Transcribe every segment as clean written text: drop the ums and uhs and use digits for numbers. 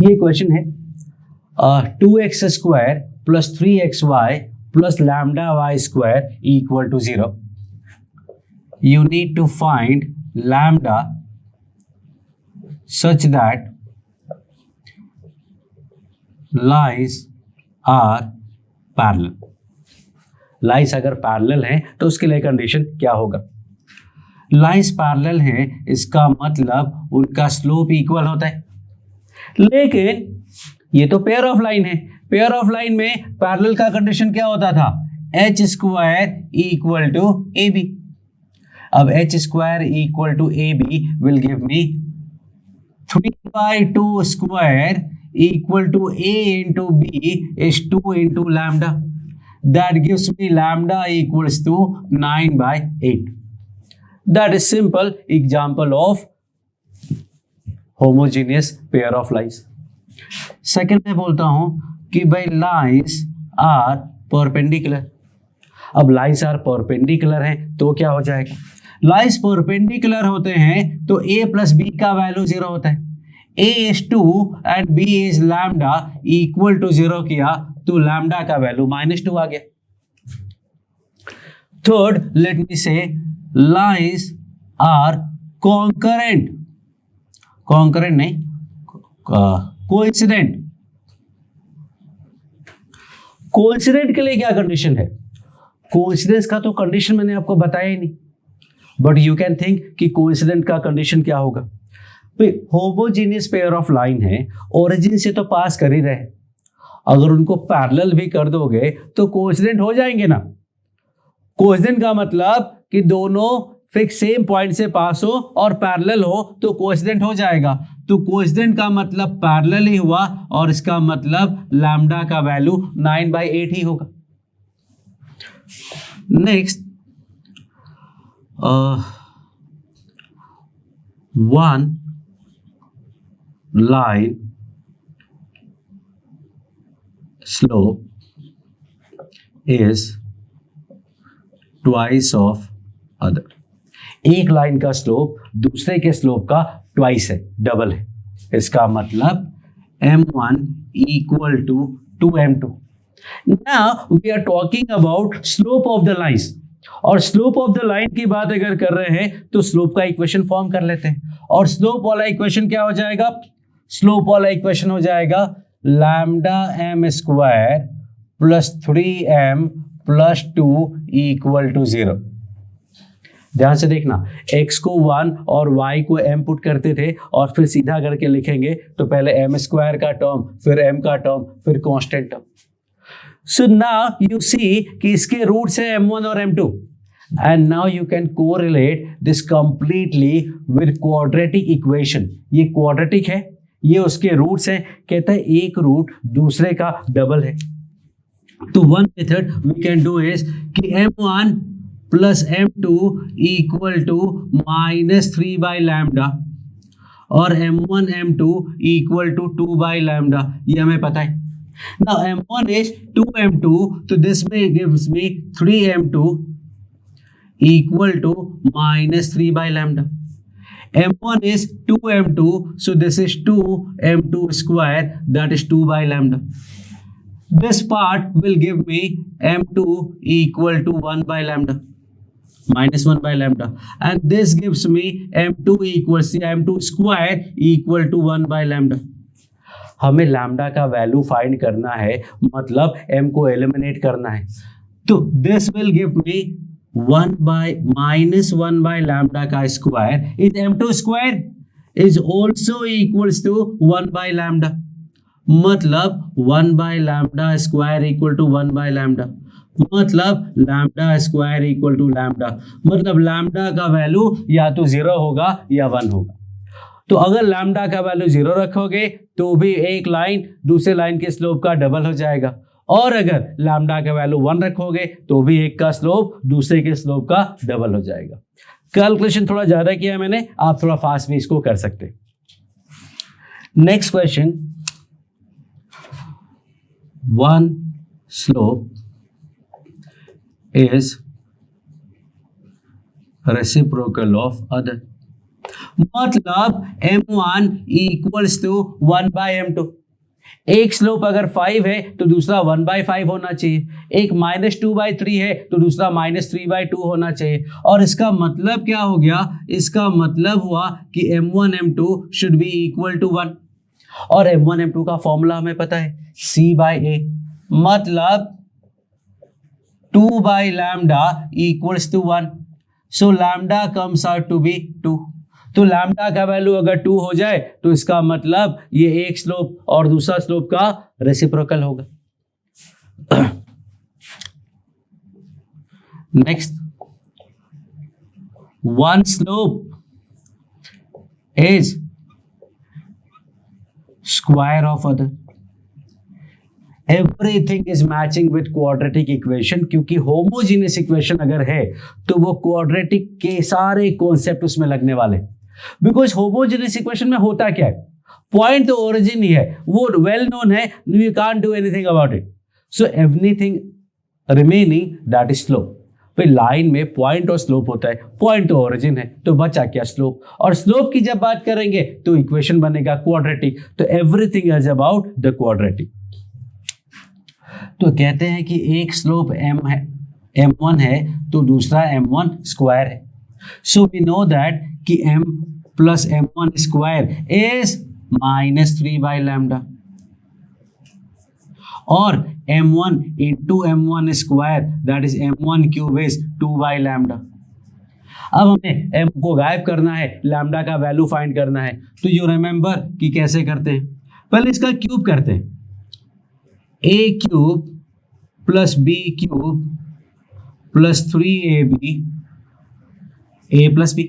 ये क्वेश्चन है 2x² plus 3xy plus lambda y square equal to 0. You need to find lambda such that lines are parallel. Lines अगर parallel हैं तो उसके लिए condition क्या होगा? लाइन्स पैरेलल हैं, इसका मतलब उनका स्लोप इक्वल होता है. लेकिन ये तो पेयर ऑफ लाइन है. पेयर ऑफ लाइन में पैरेलल का कंडीशन क्या होता था? h² equal to AB. अब h² equal to AB will give me 3/2 square equal to A into B is 2 into lambda. That gives me lambda equals to 9/8. That is simple example of homogeneous pair of lines. Second मैं बोलता हूं कि भाई lines are perpendicular. अब lines are perpendicular हैं तो क्या हो जाएगा? लाइन्स परपेंडिकुलर होते हैं तो a प्लस बी का वैल्यू 0 होता है. a is 2 and b is lambda equal to 0 किया तो लैम्डा का वैल्यू -2 आ गया. थर्ड, लेट मी से लाइन्स आर कॉन्करेंट. कॉन्करेंट नहीं, कोइंसिडेंट. कोइंसिडेंट के लिए क्या कंडीशन है? कोइंसिडेंस का तो कंडीशन मैंने आपको बताया ही नहीं, बट यू कैन थिंक कि कोइंसिडेंट का कंडीशन क्या होगा. होमोजीनियस पेयर ऑफ लाइन है, ओरिजिन से तो पास कर ही रहे, अगर उनको पैरेलल भी कर दोगे तो कोइंसिडेंट हो जाएंगे ना. कोइंसिडेंट का मतलब कि दोनों फिक्स सेम पॉइंट से पास हो और पैरेलल हो तो कोइंसिडेंट हो जाएगा. तो कोइंसिडेंट का मतलब पैरेलल ही हुआ और इसका मतलब लैम्डा का वैल्यू 9/8 ही होगा. Next, one line slope is twice of other. एक लाइन का स्लोप दूसरे के स्लोप का ट्वाइस है, डबल है. इसका मतलब m1 equal to 2m2. Now we are talking about slope of the lines. और स्लोप ऑफ द लाइन की बात अगर कर रहे हैं तो स्लोप का इक्वेशन फॉर्म कर लेते हैं. और स्लोप वाला इक्वेशन क्या हो जाएगा? स्लोप वाला इक्वेशन हो जाएगा lambda m² plus 3m plus 2 equal to 0. ध्यान से देखना, x को 1 और y को m पुट करते थे और फिर सीधा करके लिखेंगे तो पहले m² का टर्म, फिर m का टर्म, फिर constant term. So now you see कि इसके रूट्स है m1 और m2 and now you can correlate this completely with quadratic equation. ये क्वाड्रेटिक है, ये उसके रूट्स हैं. कहता है एक रूट दूसरे का डबल है. तो one method we can do is कि m1 plus m2 equal to -3 lambda और m1 m2 equal to 2 lambda. ये हमें पता है. Now m1 is 2m2, so this gives me 3m2 equal to -3 lambda. m1 is 2m2, so this is 2m2 square, that is 2 lambda. This part will give me m2 equal to 1 lambda, -1 lambda, and this gives me m2 equals m2 square equal to 1 lambda. हमें lambda का value find करना है, मतलब m को eliminate करना है. तो this will give me -1 lambda का square is m2 square is also equals to 1 lambda. मतलब 1 lambda square equal to 1 lambda, मतलब lambda square equal to lambda, मतलब लैम्डा का वैल्यू या तो 0 होगा या 1 होगा. तो अगर लैम्डा का वैल्यू 0 रखोगे तो भी एक लाइन दूसरे लाइन के स्लोप का डबल हो जाएगा, और अगर लैम्डा का वैल्यू 1 रखोगे तो भी एक का स्लोप दूसरे के स्लोप का डबल हो जाएगा. कैलकुलेशन थोड़ा ज्यादा किया है मैंने, आप थोड़ा फास्ट भी इसको कर सकते हैं. Next question, one slope is reciprocal of other. मतलब m1 इक्वल्स टू 1/m2। एक स्लोप अगर 5 है तो दूसरा 1/5 होना चाहिए, एक -2/3 है तो दूसरा -3/2 होना चाहिए। और इसका मतलब क्या हो गया, इसका मतलब हुआ कि m1 m2 should be equal to 1। और m1 m2 का फॉर्मूला हमें पता है c/a, मतलब 2/λ equals to 1। So lambda comes out to be 2। तो लैम्डा का वैल्यू अगर 2 हो जाए तो इसका मतलब ये एक स्लोप और दूसरा स्लोप का रेसिप्रोकल होगा। Next, one slope is square of other. Everything is matching with quadratic equation, क्योंकि होमोजीनियस इक्वेशन अगर है तो वो क्वाड्रेटिक के सारे कॉन्सेप्ट उसमें लगने वाले। बिकॉज होमोजीनियस इक्वेशन में होता क्या है, पॉइंट तो ओरिजिन ही है, वो वेल नोन है, you can't do anything about it. So everything remaining that is slope. भाई लाइन में पॉइंट और स्लोप होता है, पॉइंट तो ओरिजिन है तो बचा क्या स्लोप। और स्लोप की जब बात करेंगे तो इक्वेशन बनेगा क्वाड्रेटिक। तो everything is about the quadratic. तो कहते हैं कि एक स्लोप m है, m1 है तो दूसरा m1 स्क्वायर है। सो वी नो दैट कि m plus m1 square is -3/λ, और m1 into m1 square that is m1 cube is 2/λ। अब हमें m को गायब करना है, लैम्डा का वैल्यू फाइंड करना है। तो यू रिमेंबर कि कैसे करते हैं, पहले इसका क्यूब करते हैं, a cube plus b cube plus 3ab a plus b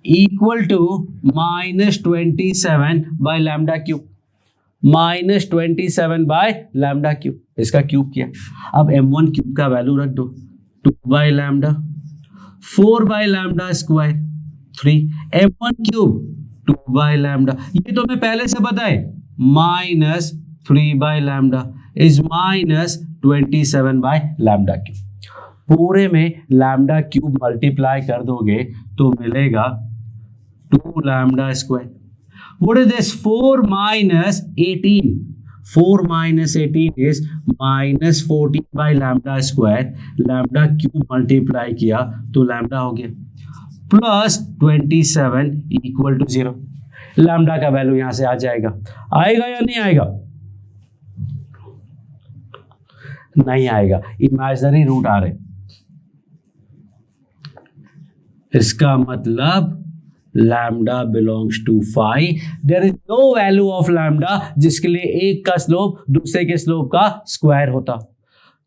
equal to -27/λ cube, -27/λ cube. इसका क्यूब किया। अब m1 क्यूब का वैल्यू रख दो 2/λ, 4/λ स्क्वायर 3, m1 क्यूब 2/λ, ये तो मैं पहले से पता है, -3/λ इज -27/λ क्यूब। पूरे में लैम्डा क्यूब मल्टीप्लाई कर दोगे तो मिलेगा 2λ square. What is this? 4 minus 18. 4 minus 18 is -14/λ square. Lambda cube multiply किया तो लैम्डा हो गया प्लस 27 इक्वल टू 0। लैम्डा का वैल्यू यहां से आ जाएगा, आएगा या नहीं आएगा? नहीं आएगा, इमेजिनरी रूट आ रहे। इसका मतलब lambda belongs to phi. There is no value of lambda जिसके लिए एक का स्लोप दूसरे के स्लोप का स्क्वायर होता।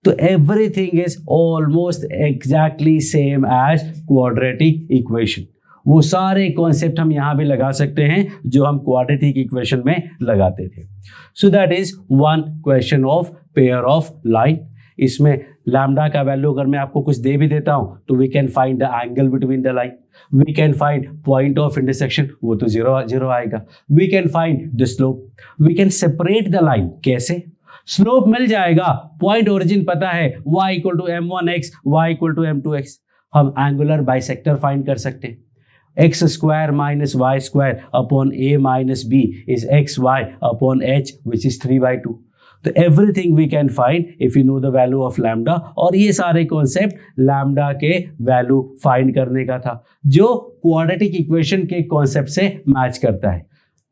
तो everything is almost exactly same as quadratic equation. वो सारे कॉन्सेप्ट हम यहां भी लगा सकते हैं जो हम क्वाड्रेटिक इक्वेशन में लगाते थे। So that is one question of pair of line. इसमें लैम्डा का वैल्यू अगर मैं आपको कुछ दे भी देता हूं तो we can find the angle between the line, we can find point of intersection, वो तो 0 आएगा, we can find the slope, we can separate the line. कैसे? स्लोप मिल जाएगा, पॉइंट ओरिजिन पता है, y equal to m1x, y equal to m2x। हम angular bisector find कर सकते हैं। x square minus y square upon a minus b is xy upon h which is 3/2। तो everything we can find if you know the value of lambda. और ये सारे concept lambda के value find करने का था जो क्वाड्रेटिक इक्वेशन के कॉन्सेप्ट से मैच करता है।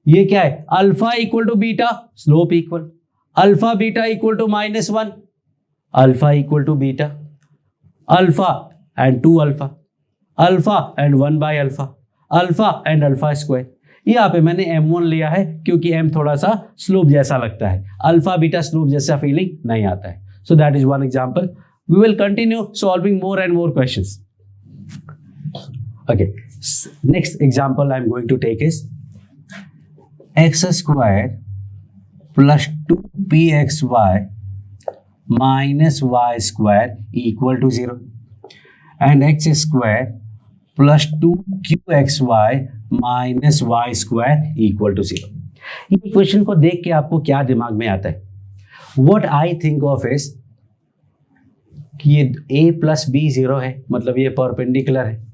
ये क्या है? Alpha equal to beta, slope equal, alpha beta equal to -1, alpha equal to beta, alpha and 2 alpha, alpha and 1/अल्फा, अल्फा एंड अल्फा स्क्वायर। यहाँ पे मैंने m1 लिया है क्योंकि m थोड़ा सा स्लोप जैसा लगता है, अल्फा बीटा स्लोप जैसा फीलिंग नहीं आता है। So that is one example. We will continue solving more and more questions. Okay, next example I am going to take is x square plus 2pxy minus y square equal to 0 and x square plus 2qxy minus y square equal to 0। ये equation को देख के आपको क्या दिमाग में आता है? What I think of is कि ये a प्लस बी 0 है, मतलब ये परपेंडिकुलर है।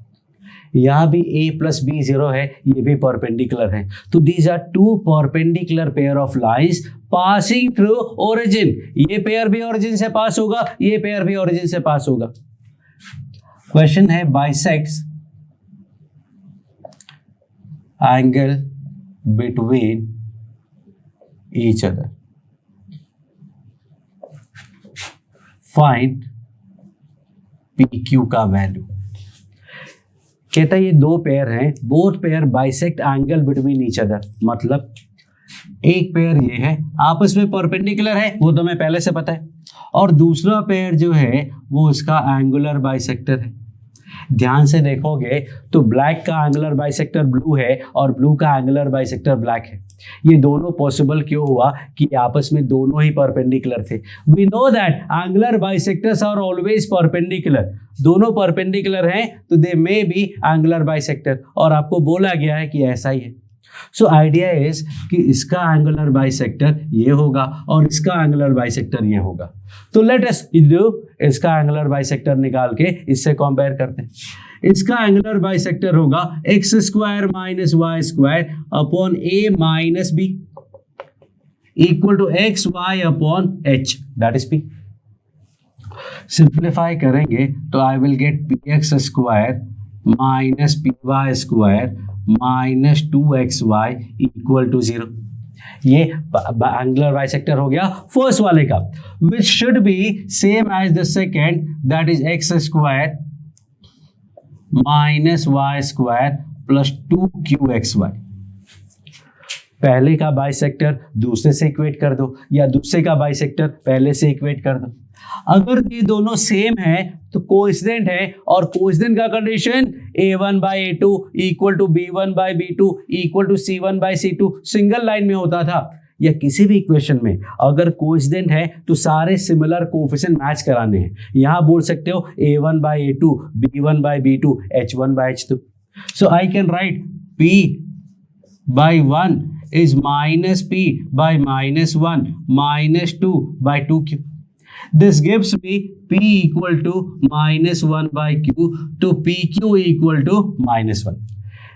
यहाँ भी a प्लस बी 0 है, ये भी परपेंडिकुलर है। तो these are two perpendicular pair of lines passing through origin. ये पेयर भी ओरिजिन से पास होगा, ये पेयर भी ओरिजिन से पास होगा। क्वेश्चन है bisects angle between each other, find PQ का वैल्यू। कहता है ये दो पेयर हैं, both pair bisect angle between each other, मतलब एक पेयर ये है आपस में परपेंडिकुलर है, वो तो हमें पहले से पता है, और दूसरा पेयर जो है वो इसका एंगुलर बाइसेक्टर है। ध्यान से देखोगे तो ब्लैक का एंगुलर बाइसेक्टर ब्लू है और ब्लू का एंगुलर बाइसेक्टर ब्लैक है। ये दोनों पॉसिबल क्यों हुआ कि आपस में दोनों ही परपेंडिकुलर थे। We know that angular bisectors are always perpendicular, दोनों परपेंडिकुलर हैं तो they may be angular bisector, और आपको बोला गया है कि ऐसा ही है। सो आइडिया इज कि इसका एंगुलर बाइसेक्टर ये होगा और इसका एंगुलर बाइसेक्टर ये होगा। तो लेट अस डू इसका एंगुलर बाइसेक्टर निकाल के इससे कंपेयर करते हैं। इसका एंगुलर बाइसेक्टर होगा x square minus y square upon a minus b equal to x y upon h, that is p. Simplify करेंगे तो I will get p x square minus p y square minus 2xy equal to 0। ये angular bisector हो गया first वाले का, which should be same as the second, that is x square minus y square plus 2qxy। पहले का bisector दूसरे से equate कर दो या दूसरे का बाइसेक्टर पहले से इक्वेट कर दो। अगर ये दोनों सेम है तो कोइंसिडेंट है, और कोइंसिडेंट का condition a1 by a2 equal to b1 by b2 equal to c1 by c2 single line में होता था, या किसी भी इक्वेशन में अगर कोइंसिडेंट है तो सारे सिमिलर कोएफिशिएंट मैच कराने हैं। यहां बोल सकते हो a1 by a2 b1 by b2 h1 by h2। So I can write p by 1 is minus p by minus 1 minus 2 by 2q. This gives me p equal to minus 1 by q to pq equal to minus 1.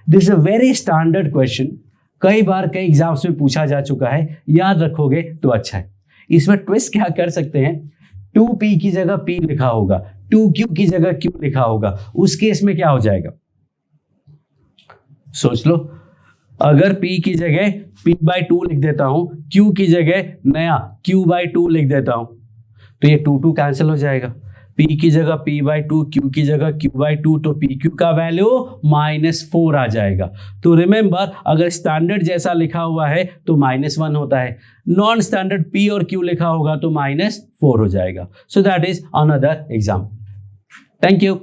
This is a very standard question. कई बार कई exams में पूछा जा चुका है, याद रखोगे तो अच्छा है। इसमें ट्विस्ट क्या कर सकते हैं, 2p की जगह p लिखा होगा, 2q की जगह q लिखा होगा, उस केस में क्या हो जाएगा सोच लो। अगर p की जगह p by 2 लिख देता हूं, q की जगह नया q by 2 लिख देता हूं, तो ये 2 कैंसिल हो जाएगा। p की जगह p by 2, q की जगह q by 2, तो pq का वैल्यू -4 आ जाएगा। तो रिमेंबर, अगर स्टैंडर्ड जैसा लिखा हुआ है तो -1 होता है, नॉन स्टैंडर्ड p और q लिखा होगा तो -4 हो जाएगा। सो that is another example. Thank you.